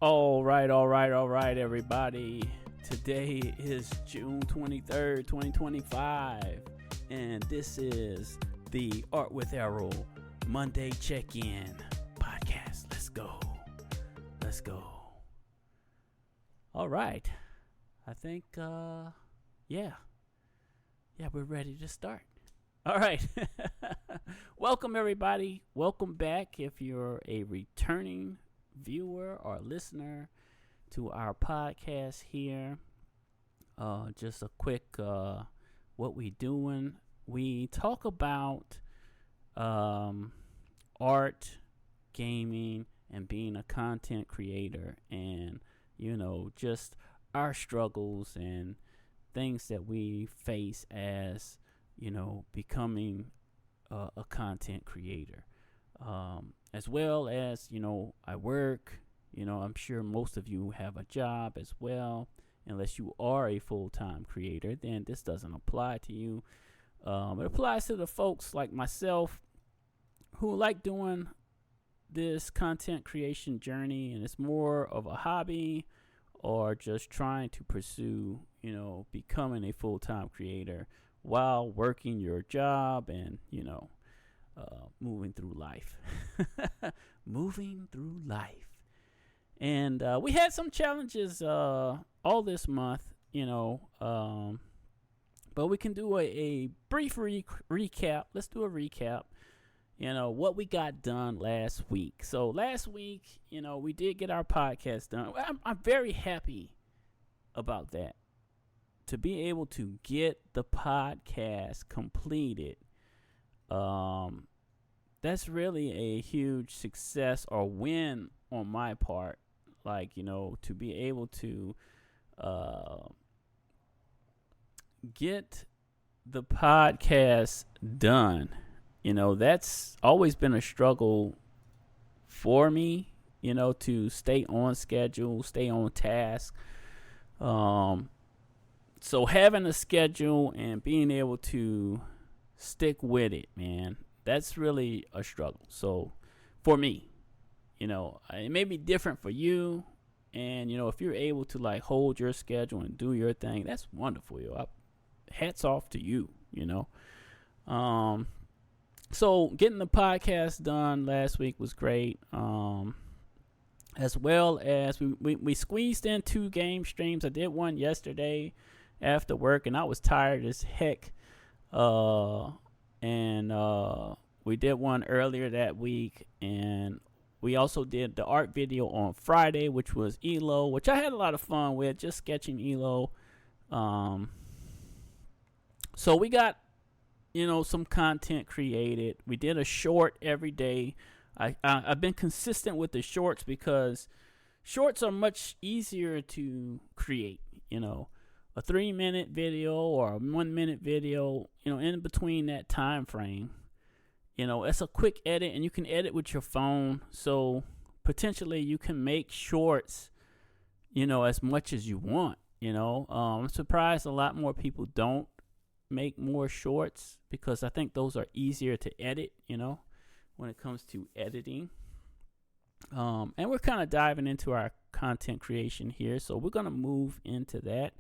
All right, everybody. Today is June 23rd, 2025, and this is the Art with Errol Monday Check-In Podcast. Let's go. All right. I think, we're ready to start. All right. Welcome, everybody. Welcome back if you're a returning viewer or listener to our podcast here. Just a quick what we doing. We talk about art, gaming, and being a content creator, and just our struggles and things that we face as becoming a content creator, as well as I work. I'm sure most of you have a job as well. Unless you are a full-time creator, then this doesn't apply to you. It applies to the folks like myself who like doing this content creation journey, and it's more of a hobby or just trying to pursue becoming a full-time creator while working your job and moving through life. And we had some challenges all this month, but we can do a brief recap. Let's do a recap, what we got done last week. So last week, we did get our podcast done. I'm very happy about that, to be able to get the podcast completed. That's really a huge success or win on my part. To be able to get the podcast done, that's always been a struggle for me, to stay on schedule, stay on task. So having a schedule and being able to stick with it, man, that's really a struggle. So for me, it may be different for you. And, if you're able to hold your schedule and do your thing, that's wonderful. Hats off to you, So getting the podcast done last week was great. As well as we squeezed in 2 game streams. I did one yesterday after work, and I was tired as heck. And we did one earlier that week, and we also did the art video on Friday, which was ELO, which I had a lot of fun with, just sketching ELO. So we got, some content created. We did a short every day. I've been consistent with the shorts because shorts are much easier to create. A 3-minute video or a 1-minute video, in between that time frame. It's a quick edit, and you can edit with your phone. So potentially you can make shorts, as much as you want. I'm surprised a lot more people don't make more shorts, because I think those are easier to edit, when it comes to editing. And we're kind of diving into our content creation here. So we're going to move into that.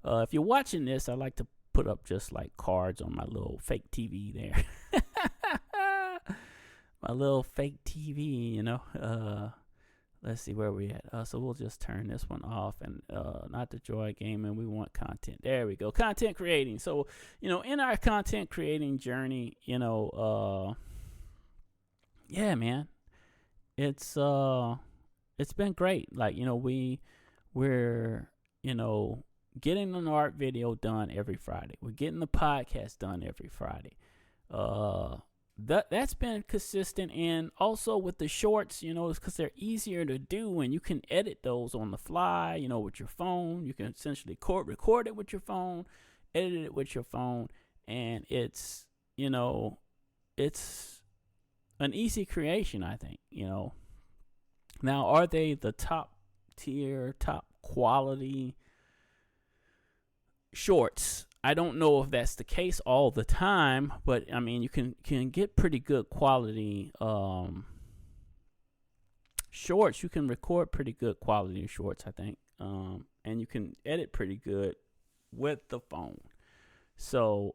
If you're watching this, I like to put up just cards on my little fake TV there. My little fake TV, let's see where we at. So we'll just turn this one off, and not the joy gaming. We want content. There we go. Content creating. So, in our content creating journey, yeah, man, it's been great. We're getting an art video done every Friday. We're getting the podcast done every Friday. That's been consistent, and also with the shorts, because they're easier to do, and you can edit those on the fly, with your phone. You can essentially record it with your phone, edit it with your phone, and it's it's an easy creation, I think. Now, are they the top tier, top quality shorts? I don't know if that's the case all the time, but I mean, you can get pretty good quality shorts, you can record pretty good quality shorts, I think. And you can edit pretty good with the phone. So,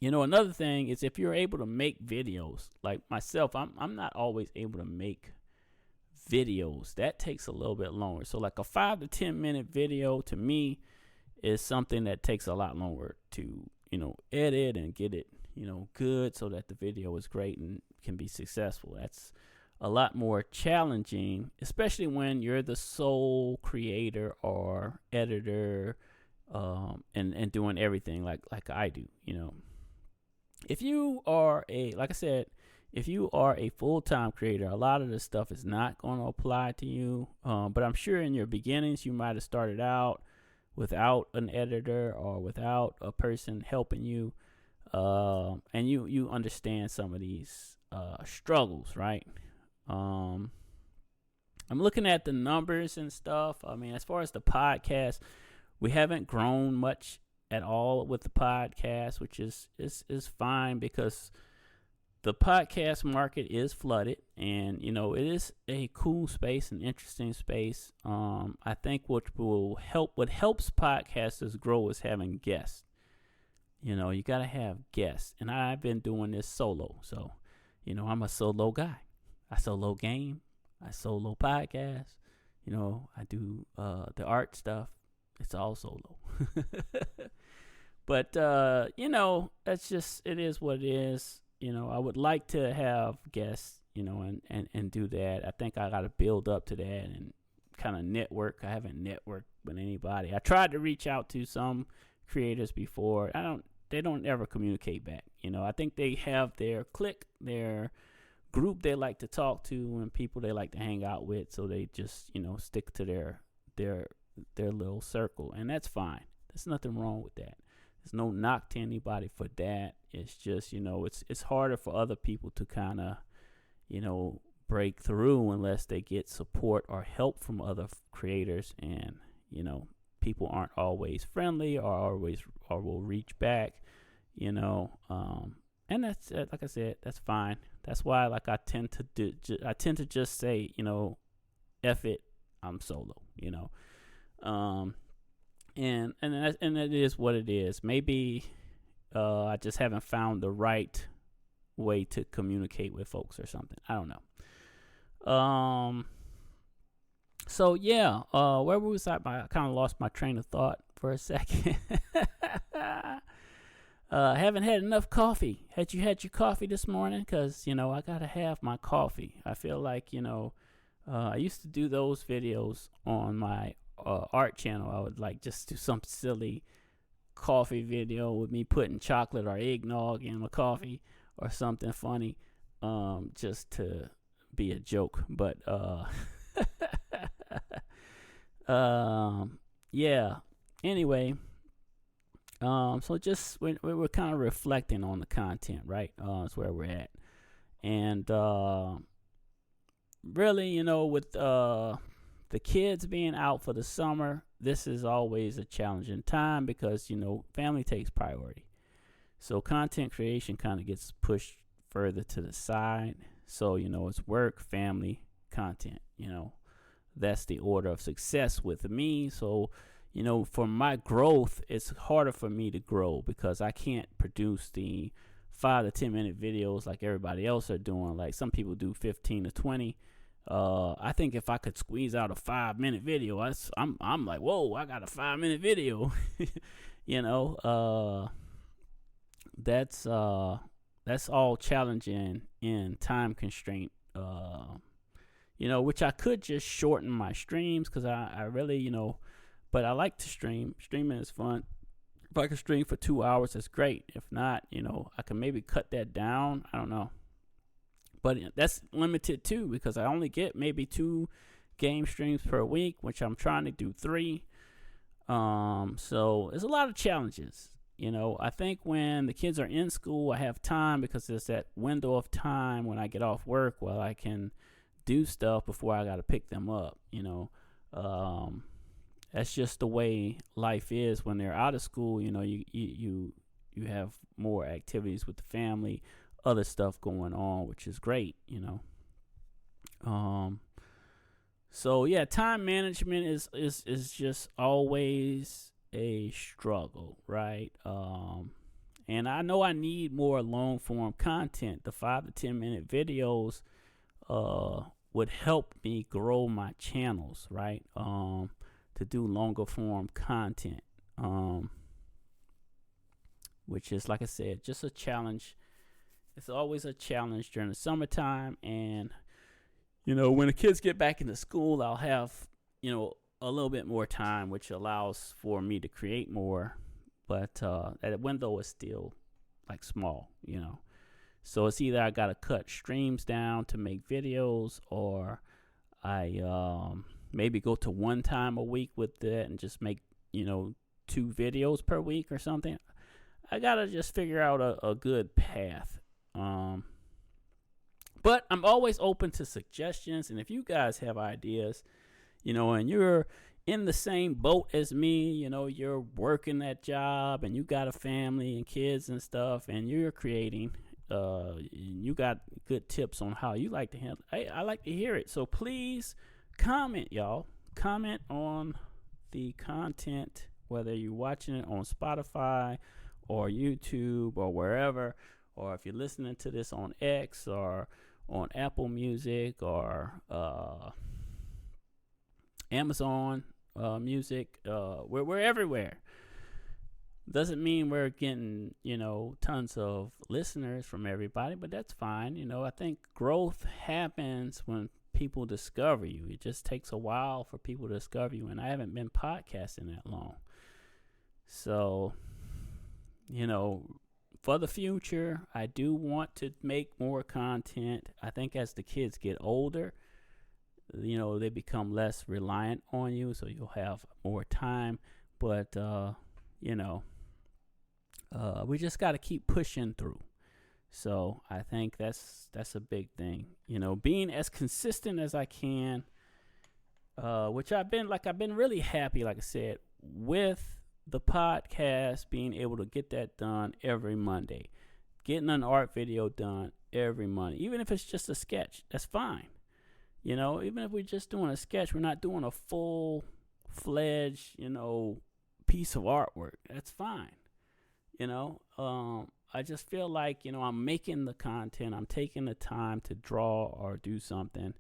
another thing is if you're able to make videos, like myself, I'm not always able to make videos. That takes a little bit longer. So like a 5 to 10 minute video to me is something that takes a lot longer to, edit and get it, good so that the video is great and can be successful. That's a lot more challenging, especially when you're the sole creator or editor, and doing everything like I do. If you are if you are a full-time creator, a lot of this stuff is not going to apply to you. But I'm sure in your beginnings, you might have started out without an editor or without a person helping you. And you understand some of these struggles, right? I'm looking at the numbers and stuff. I mean, as far as the podcast, we haven't grown much at all with the podcast, which is fine because the podcast market is flooded, and it is a cool space, an interesting space. I think what helps podcasters grow is having guests. You got to have guests, and I've been doing this solo, so I'm a solo guy. I solo game, I solo podcast. I do the art stuff. It's all solo. But that's just, it is what it is. I would like to have guests, and do that. I think I got to build up to that and kind of network. I haven't networked with anybody. I tried to reach out to some creators before. They don't ever communicate back. I think they have their clique, their group they like to talk to, and people they like to hang out with. So they just, stick to their little circle, and that's fine. There's nothing wrong with that. There's no knock to anybody for that. It's just, it's harder for other people to kind of, break through unless they get support or help from other creators. And, people aren't always friendly or will reach back, and that's, like I said, that's fine. That's why, I tend to just say, F it, I'm solo, and it is what it is. Maybe I just haven't found the right way to communicate with folks or something. I don't know. So yeah, where was I? I kind of lost my train of thought for a second. Haven't had enough coffee. Had you had your coffee this morning? Because, I got to have my coffee. I feel like, I used to do those videos on my art channel. I would just do some silly coffee video with me putting chocolate or eggnog in my coffee or something funny, just to be a joke. But yeah. Anyway, so just we're kind of reflecting on the content, right? That's where we're at, and really, with the kids being out for the summer, this is always a challenging time because family takes priority. So content creation kind of gets pushed further to the side. So it's work, family, content. That's the order of success with me. So for my growth, it's harder for me to grow because I can't produce the 5 to 10 minute videos like everybody else are doing. Like some people do 15 to 20. I think if I could squeeze out a 5-minute video, I'm like, whoa, I got a 5-minute video. That's all challenging in time constraint. Which I could just shorten my streams because I really, but I like to stream. Streaming is fun. If I can stream for 2 hours, that's great. If not, I can maybe cut that down. I don't know. But that's limited too because I only get maybe 2 game streams per week, which I'm trying to do 3. So there's a lot of challenges. I think when the kids are in school, I have time because there's that window of time when I get off work where I can do stuff before I got to pick them up. That's just the way life is when they're out of school. You have more activities with the family, other stuff going on, which is great. So yeah, time management is just always a struggle, right? And I know I need more long form content. The 5 to 10 minute videos would help me grow my channels, right? To do longer form content. Which is, like I said, just a challenge. It's always a challenge during the summertime. And, when the kids get back into school, I'll have, a little bit more time, which allows for me to create more. But that window is still, like, small, So it's either I got to cut streams down to make videos, or I maybe go to 1 time a week with that and just make, 2 videos per week or something. I got to just figure out a good path. But I'm always open to suggestions. And if you guys have ideas, and you're in the same boat as me, you're working that job and you got a family and kids and stuff, and you're creating, you got good tips on how you like to handle it, I like to hear it. So please comment, y'all. Comment on the content, whether you're watching it on Spotify or YouTube or wherever, or if you're listening to this on X or on Apple Music or Amazon Music. We're everywhere. Doesn't mean we're getting, tons of listeners from everybody, but that's fine. I think growth happens when people discover you. It just takes a while for people to discover you, and I haven't been podcasting that long. So, for the future, I do want to make more content. I think as the kids get older, they become less reliant on you, so you'll have more time. But, we just got to keep pushing through. So I think that's a big thing. Being as consistent as I can, which I've been really happy, like I said, with the podcast, being able to get that done every Monday, getting an art video done every Monday, even if it's just a sketch, that's fine. Even if we're just doing a sketch, we're not doing a full-fledged, piece of artwork. That's fine. I just feel like, I'm making the content, I'm taking the time to draw or do something.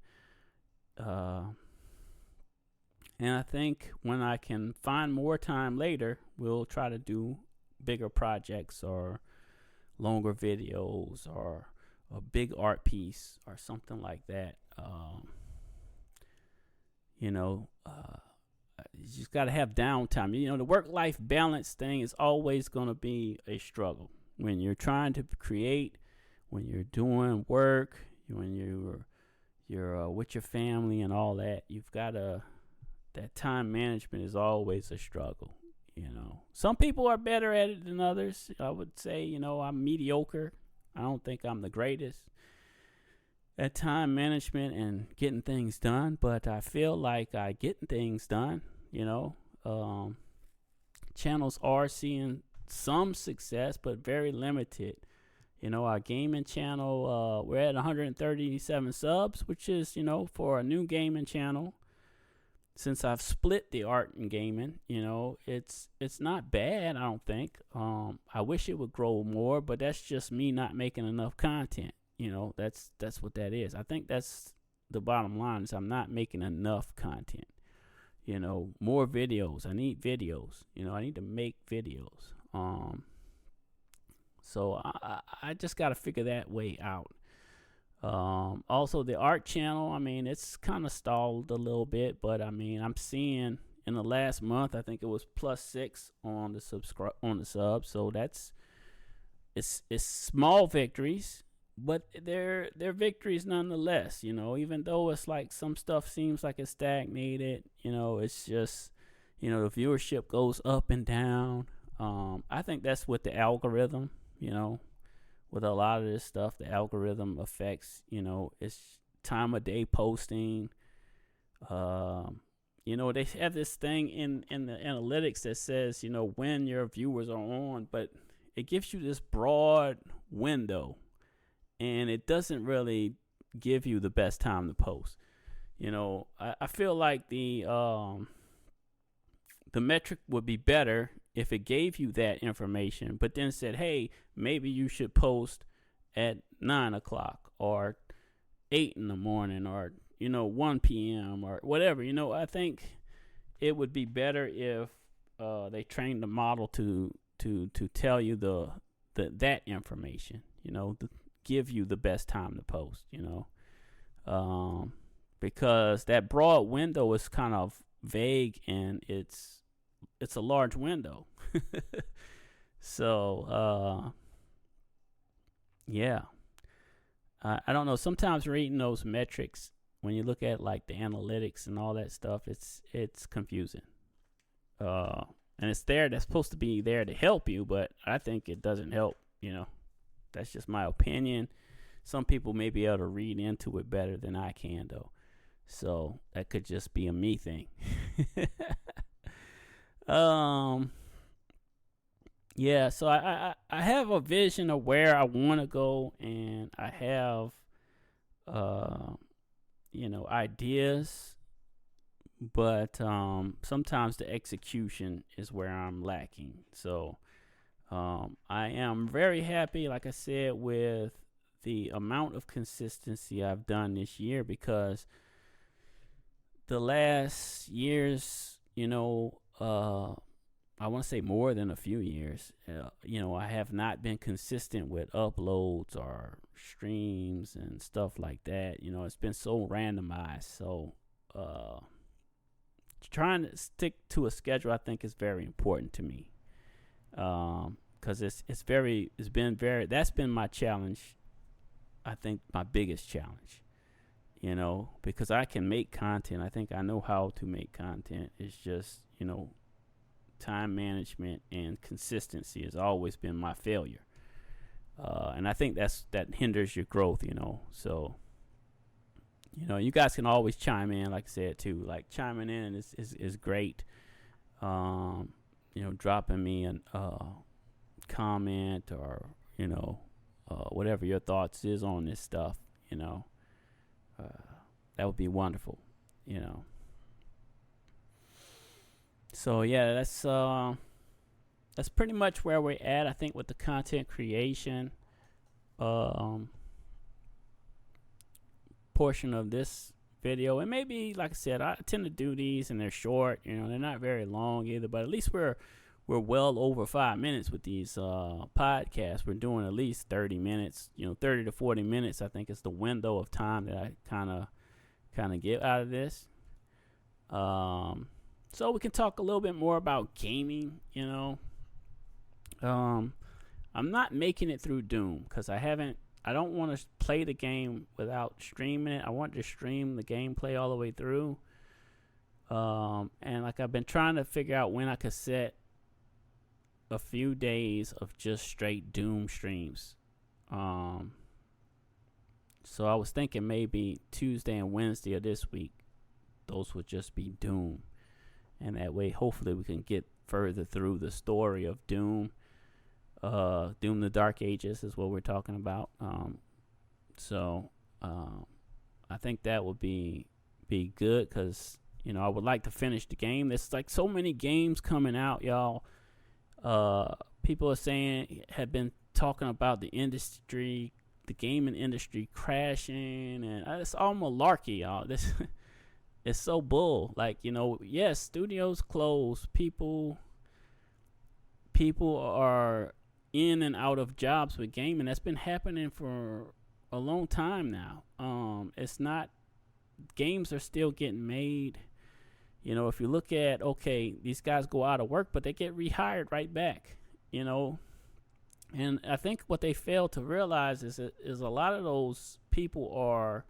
And I think when I can find more time later, we'll try to do bigger projects or longer videos or a big art piece or something like that. You just got to have downtime. The work-life balance thing is always going to be a struggle. When you're trying to create, when you're doing work, when you're with your family and all that, you've got to... that time management is always a struggle. Some people are better at it than others. I would say, I'm mediocre. I don't think I'm the greatest at time management and getting things done, but I feel like I get things done. Channels are seeing some success, but very limited. Our gaming channel, we're at 137 subs, which is, for a new gaming channel. Since I've split the art and gaming, it's not bad, I don't think. I wish it would grow more, but that's just me not making enough content. That's what that is. I think that's the bottom line, is I'm not making enough content. More videos. I need videos. I need to make videos. So I just got to figure that way out. Also the art channel, it's kind of stalled a little bit, but I'm seeing in the last month, I think it was +6 on the subs. So it's small victories, but they're victories nonetheless. Even though it's like some stuff seems like it's stagnated, it's just, the viewership goes up and down. I think that's with the algorithm, with a lot of this stuff. The algorithm affects, it's time of day posting. They have this thing in the analytics that says, when your viewers are on, but it gives you this broad window, and it doesn't really give you the best time to post. I feel like the metric would be better if it gave you that information, but then said, hey, maybe you should post at 9 o'clock or 8 in the morning or 1 p.m. or whatever. I think it would be better if they trained the model to tell you that information, to give you the best time to post, because that broad window is kind of vague, and it's a large window. So yeah, I don't know. Sometimes reading those metrics, when you look at like the analytics and all that stuff, it's confusing. And it's there. That's supposed to be there to help you, but I think it doesn't help. That's just my opinion. Some people may be able to read into it better than I can, though. So that could just be a me thing. Yeah, so I have a vision of where I want to go, and I have ideas, but sometimes the execution is where I'm lacking. So I am very happy, like I said, with the amount of consistency I've done this year, because the last years, I want to say more than a few years, I have not been consistent with uploads or streams and stuff like that. It's been so randomized. So trying to stick to a schedule, I think, is very important to me, because that's been my challenge. I think my biggest challenge, because I can make content. I think I know how to make content. It's just, time management and consistency has always been my failure. And I think that hinders your growth, So, you guys can always chime in, like I said, too. Like, chiming in is great. Dropping me a comment or, whatever your thoughts is on this stuff, that would be wonderful, So yeah, that's pretty much where we're at, I think, with the content creation portion of this video. And maybe, like I said, I tend to do these and they're short, they're not very long either, but at least we're well over 5 minutes with these podcasts. We're doing at least 30 minutes, 30 to 40 minutes, I think, is the window of time that I kind of get out of this. So we can talk a little bit more about gaming, I'm not making it through Doom because I don't want to play the game without streaming it. I want to stream the gameplay all the way through. And like, I've been trying to figure out when I could set a few days of just straight Doom streams. So I was thinking maybe Tuesday and Wednesday of this week, those would just be Doom. And that way, hopefully, we can get further through the story of Doom. Doom the Dark Ages is what we're talking about. So I think that would be good, because, I would like to finish the game. There's like so many games coming out, y'all. People have been talking about the industry, the gaming industry crashing, and it's all malarkey, y'all. It's so bull. Like, yes, studios close. People are in and out of jobs with gaming. That's been happening for a long time now. It's not, games are still getting made. If you look at, okay, these guys go out of work, but they get rehired right back, And I think what they fail to realize is a lot of those people are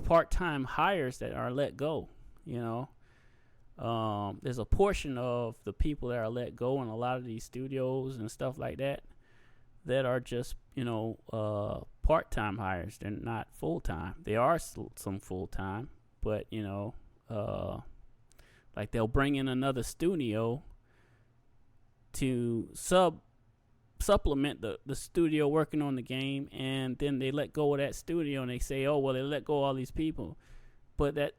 part-time hires that are let go. There's a portion of the people that are let go in a lot of these studios and stuff like that are just, part-time hires. They're not full-time. They are some full-time, but, like, they'll bring in another studio to sub supplement the studio working on the game, and then they let go of that studio and they say, oh well, they let go of all these people, but that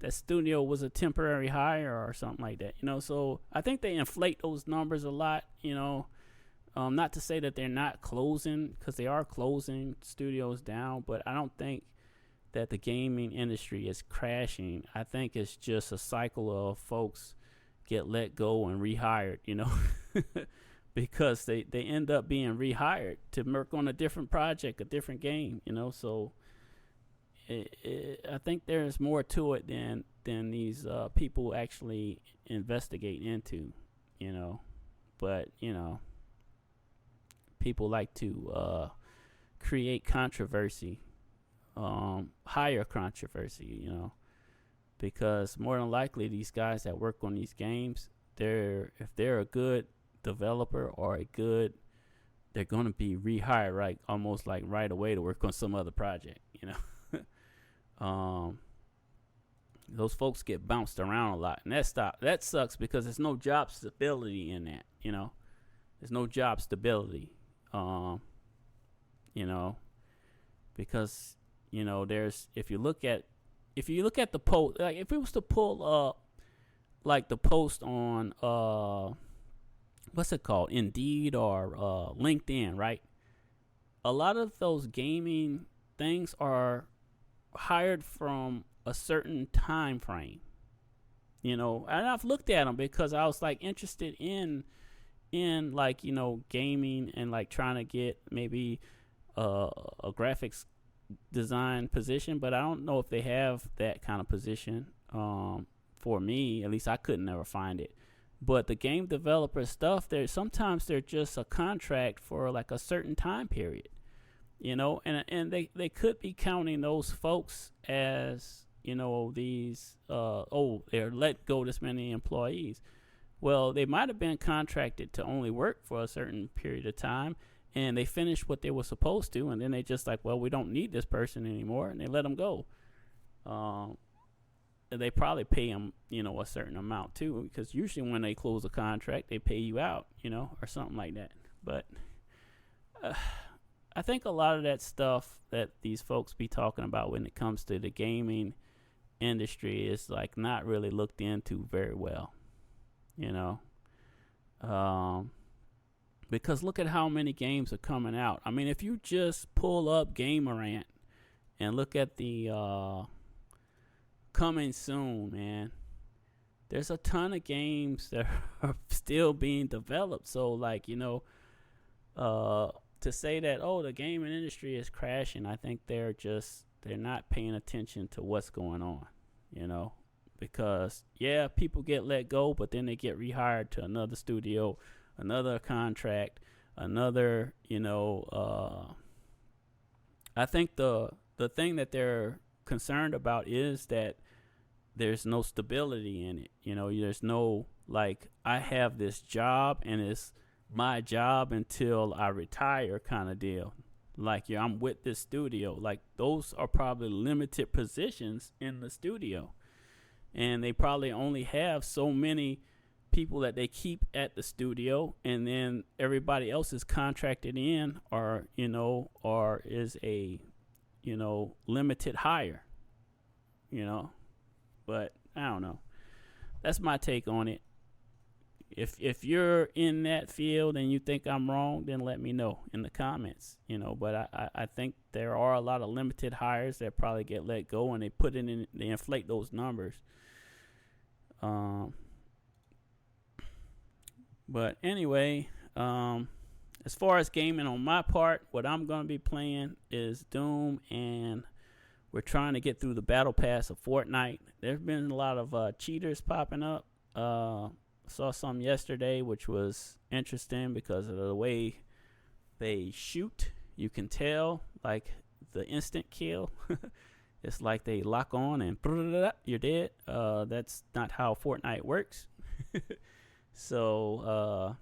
studio was a temporary hire or something like that, so I think they inflate those numbers a lot, not to say that they're not closing, because they are closing studios down, but I don't think that the gaming industry is crashing. I think it's just a cycle of folks get let go and rehired, because they end up being rehired to work on a different project, a different game, so I think there's more to it than these people actually investigate into, but people like to create controversy, higher controversy, because more than likely these guys that work on these games, if they're a good developer or they're going to be rehired, right, almost like right away to work on some other project, those folks get bounced around a lot, and that sucks because there's no job stability in that, there's no job stability, because there's if you look at the post, like if we was to pull up like the post on what's it called, Indeed or LinkedIn, right? A lot of those gaming things are hired from a certain time frame, and I've looked at them because I was like interested in like gaming and like trying to get maybe a graphics design position, but I don't know if they have that kind of position. For me, at least I couldn't never find it. But the game developer stuff, sometimes they're just a contract for like a certain time period, and they could be counting those folks as these they're let go this many employees. Well, they might have been contracted to only work for a certain period of time, and they finished what they were supposed to, and then they just like, well, we don't need this person anymore, and they let them go. They probably pay them, a certain amount too, because usually when they close a contract, they pay you out, or something like that. But I think a lot of that stuff that these folks be talking about when it comes to the gaming industry is like not really looked into very well, because look at how many games are coming out. I mean, if you just pull up Gamerant and look at the coming soon, man, there's a ton of games that are still being developed. So like, to say that, the gaming industry is crashing, I think they're not paying attention to what's going on, because people get let go, but then they get rehired to another studio, another contract, another, I think the thing that they're concerned about is that there's no stability in it. There's no like, I have this job and it's my job until I retire kind of deal. Like, I'm with this studio. Like, those are probably limited positions in the studio, and they probably only have so many people that they keep at the studio, and then everybody else is contracted in, or is a limited hire, but I don't know. That's my take on it. If you're in that field and you think I'm wrong, then let me know in the comments, but I think there are a lot of limited hires that probably get let go, and they inflate those numbers. But anyway, as far as gaming on my part, what I'm going to be playing is Doom, and we're trying to get through the battle pass of Fortnite. There's been a lot of cheaters popping up. Saw some yesterday, which was interesting because of the way they shoot. You can tell, like, the instant kill. It's like they lock on and you're dead. That's not how Fortnite works. So,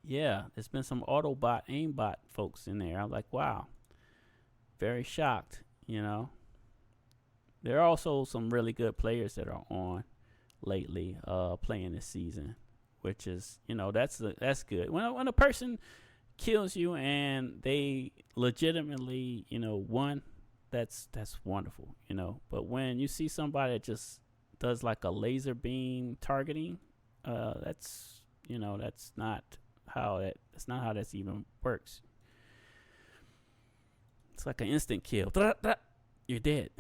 there's been some Autobot, aimbot folks in there. I'm like, wow. Very shocked, There are also some really good players that are on lately, playing this season, which is, that's good. When a person kills you and they legitimately, won, that's wonderful, But when you see somebody that just does like a laser beam targeting, that's not how that's even works. It's like an instant kill. You're dead.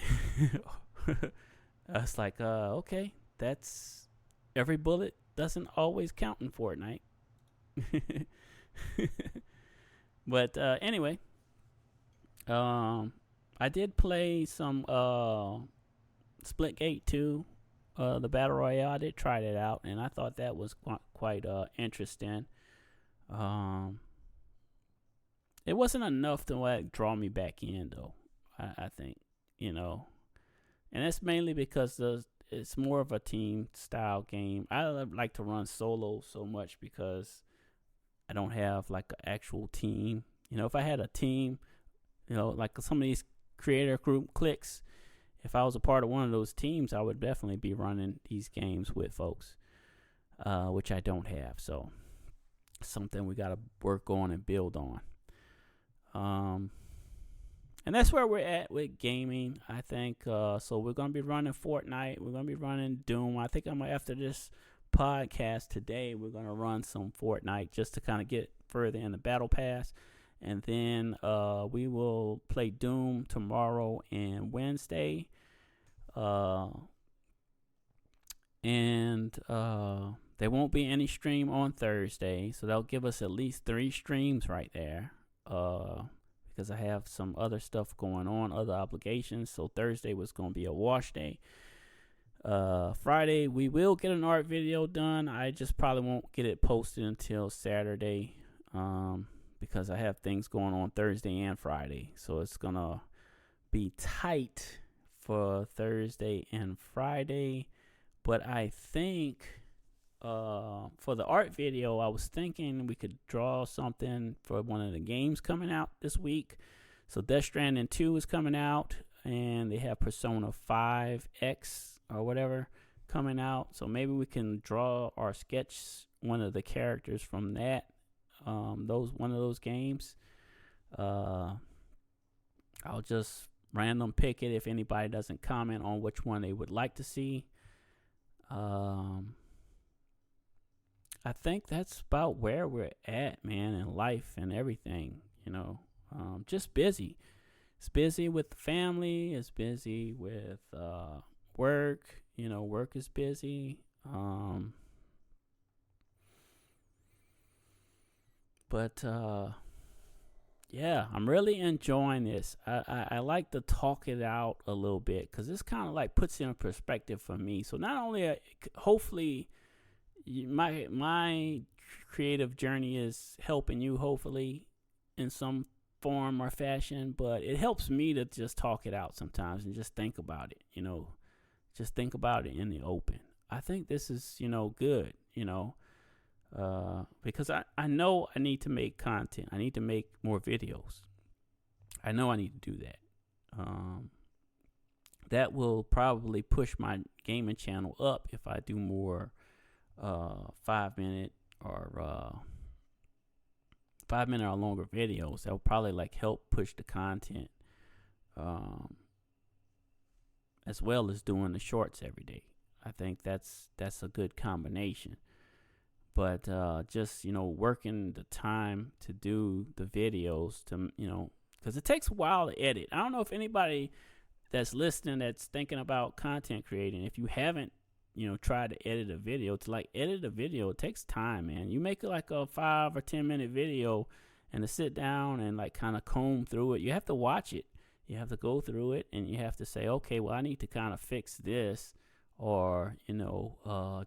It's like, okay, that's every bullet doesn't always count in Fortnite. But anyway, I did play some Splitgate 2, the Battle Royale. I did try that out, and I thought that was quite interesting. It wasn't enough to like draw me back in, though. I think, and that's mainly because it's more of a team style game. I like to run solo so much because I don't have like an actual team. If I had a team, like some of these creator group cliques, if I was a part of one of those teams, I would definitely be running these games with folks, which I don't have. So something we got to work on and build on. And that's where we're at with gaming, I think. So we're going to be running Fortnite. We're going to be running Doom. I think after this podcast today, we're going to run some Fortnite just to kind of get further in the battle pass. And then we will play Doom tomorrow and Wednesday. And there won't be any stream on Thursday. So that'll give us at least 3 streams right there. Because I have some other stuff going on, other obligations. So Thursday was going to be a wash day. Friday, we will get an art video done. I just probably won't get it posted until Saturday. Because I have things going on Thursday and Friday. So it's going to be tight for Thursday and Friday. But I think for the art video, I was thinking we could draw something for one of the games coming out this week. So Death Stranding 2 is coming out. And they have Persona 5X or whatever coming out. So maybe we can draw or sketch one of the characters from that. One of those games. I'll just random pick it if anybody doesn't comment on which one they would like to see. I think that's about where we're at, man, in life and everything. Just busy. It's busy with the family. It's busy with work. Work is busy. But yeah, I'm really enjoying this. I like to talk it out a little bit because this kind of like puts it in perspective for me. So not only, hopefully, my creative journey is helping you, hopefully, in some form or fashion, but it helps me to just talk it out sometimes and just think about it. Just think about it in the open. I think this is, good. Because I know I need to make content. I need to make more videos. I know I need to do that. That will probably push my gaming channel up if I do more 5-minute or 5-minute or longer videos. That will probably like help push the content, as well as doing the shorts every day. I think that's a good combination. But just, working the time to do the videos to, because it takes a while to edit. I don't know if anybody that's listening that's thinking about content creating, if you haven't, tried to edit a video, to like edit a video, it takes time, man. You make like a 5 or 10 minute video and to sit down and like kind of comb through it, you have to watch it. You have to go through it and you have to say, okay, well, I need to kind of fix this. Or,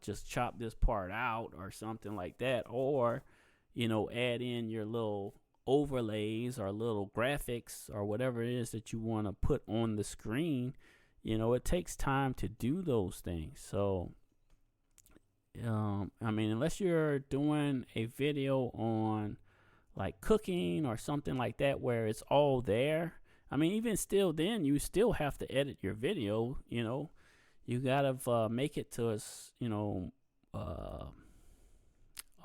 just chop this part out or something like that. Or, add in your little overlays or little graphics or whatever it is that you want to put on the screen. It takes time to do those things. So, unless you're doing a video on like cooking or something like that where it's all there. Even still then, you still have to edit your video, You gotta make it to a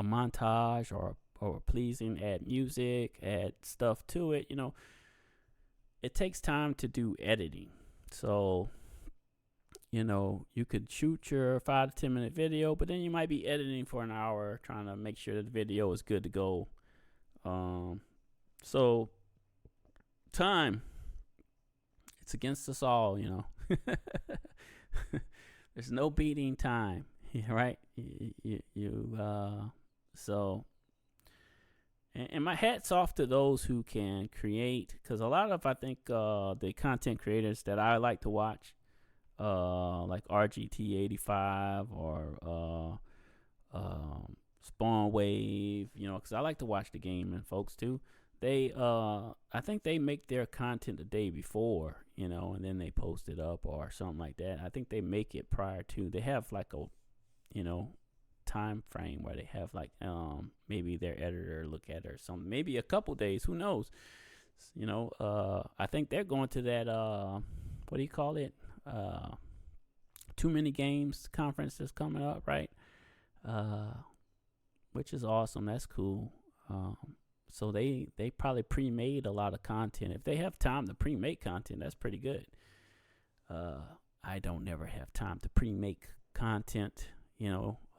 montage or or pleasing, add music, add stuff to it. It takes time to do editing. So, you could shoot your 5 to 10 minute video, but then you might be editing for an hour, trying to make sure that the video is good to go. So time, it's against us all, There's no beating time, right? So, and my hat's off to those who can create, because a lot of, I think, the content creators that I like to watch, like RGT85 or Spawn Wave, because I like to watch the gaming folks too. They, I think they make their content the day before, and then they post it up or something like that. I think they make it prior to. They have like a, time frame where they have like, maybe their editor look at it or something. Maybe a couple days. Who knows? I think they're going to that. What do you call it? Too Many Games conference that's coming up, right? Which is awesome. That's cool. So they probably pre-made a lot of content. If they have time to pre-make content, that's pretty good. I don't never have time to pre-make content.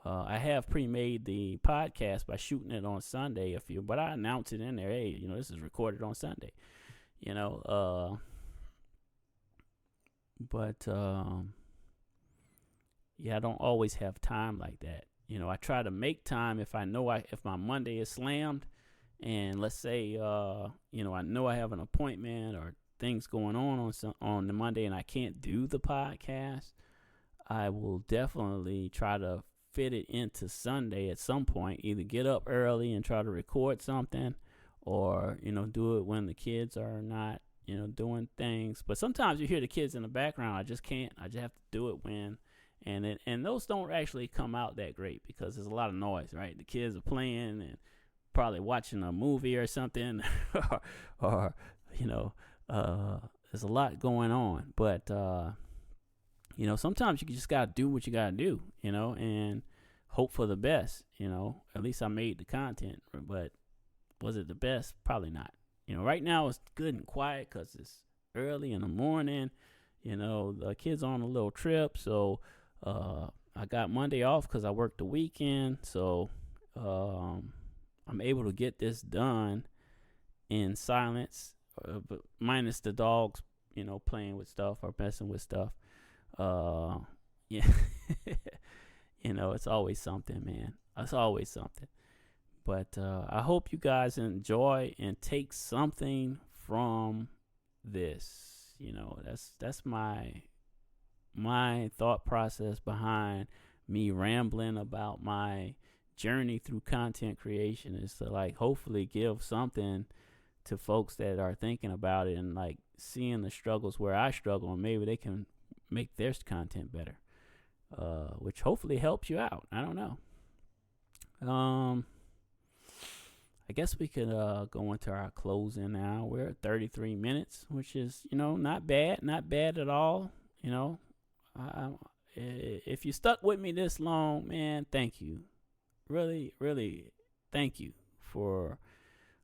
I have pre-made the podcast by shooting it on Sunday but I announce it in there. Hey, this is recorded on Sunday. But yeah, I don't always have time like that. I try to make time if I know if my Monday is slammed, and let's say I know I have an appointment or things going on the Monday and I can't do the podcast. I will definitely try to fit it into Sunday at some point. Either get up early and try to record something, or do it when the kids are not doing things. But sometimes you hear the kids in the background. I just can't. I just have to do it when. And those don't actually come out that great because there's a lot of noise, right? The kids are playing and probably watching a movie or something, or there's a lot going on. But sometimes you just gotta do what you gotta do, and hope for the best. At least I made the content, but was it the best? Probably not. Right now it's good and quiet because it's early in the morning. The kids on a little trip, so I got Monday off because I worked the weekend. So I'm able to get this done in silence, but minus the dogs, playing with stuff or messing with stuff. Yeah, it's always something, man. It's always something. But I hope you guys enjoy and take something from this. That's my thought process behind me rambling about my journey through content creation, is to hopefully give something to folks that are thinking about it and seeing the struggles where I struggle, and maybe they can make their content better, which hopefully helps you out. I don't know. I guess we could go into our closing now. We're at 33 minutes, which is, not bad at all. If you stuck with me this long, man, thank you. Really, really, thank you for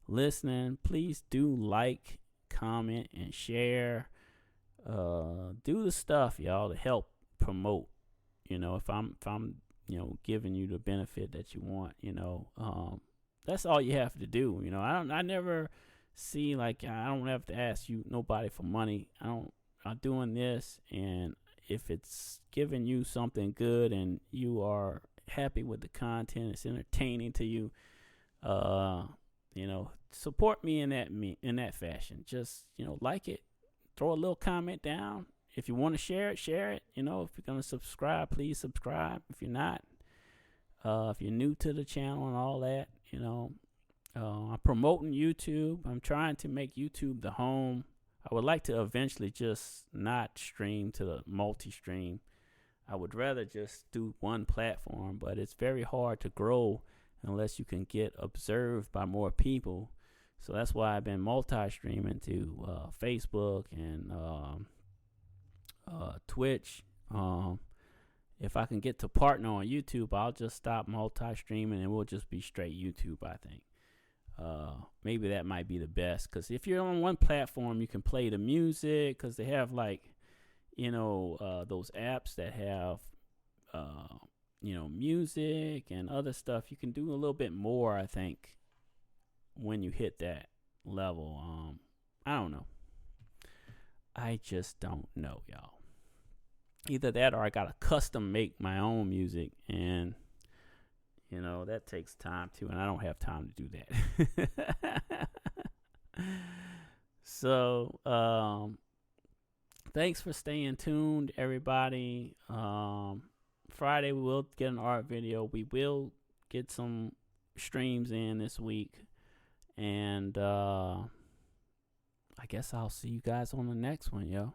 listening. Please do like, comment, and share. Do the stuff, y'all, to help promote. If I'm giving you the benefit that you want, that's all you have to do. I never see I don't have to ask you nobody for money. I'm doing this, and if it's giving you something good and you are happy with the content, it's entertaining to you, support me in that fashion. Just like it, throw a little comment down. If you want to share it, share it. If you're gonna subscribe, please subscribe. If you're not, if you're new to the channel and all that, I'm promoting YouTube. I'm trying to make YouTube the home. I would like to eventually just not stream to the multi-stream. I would rather just do one platform, but it's very hard to grow unless you can get observed by more people. So that's why I've been multi-streaming to Facebook and Twitch. If I can get to partner on YouTube, I'll just stop multi-streaming and we'll just be straight YouTube, I think. maybe that might be the best. Because if you're on one platform, you can play the music, because they have like, those apps that have, music and other stuff. You can do a little bit more, I think, when you hit that level. I don't know. I just don't know, y'all. Either that or I got to custom make my own music, and that takes time too, and I don't have time to do that. So, thanks for staying tuned, everybody. Friday we will get an art video. We will get some streams in this week, and I guess I'll see you guys on the next one, yo.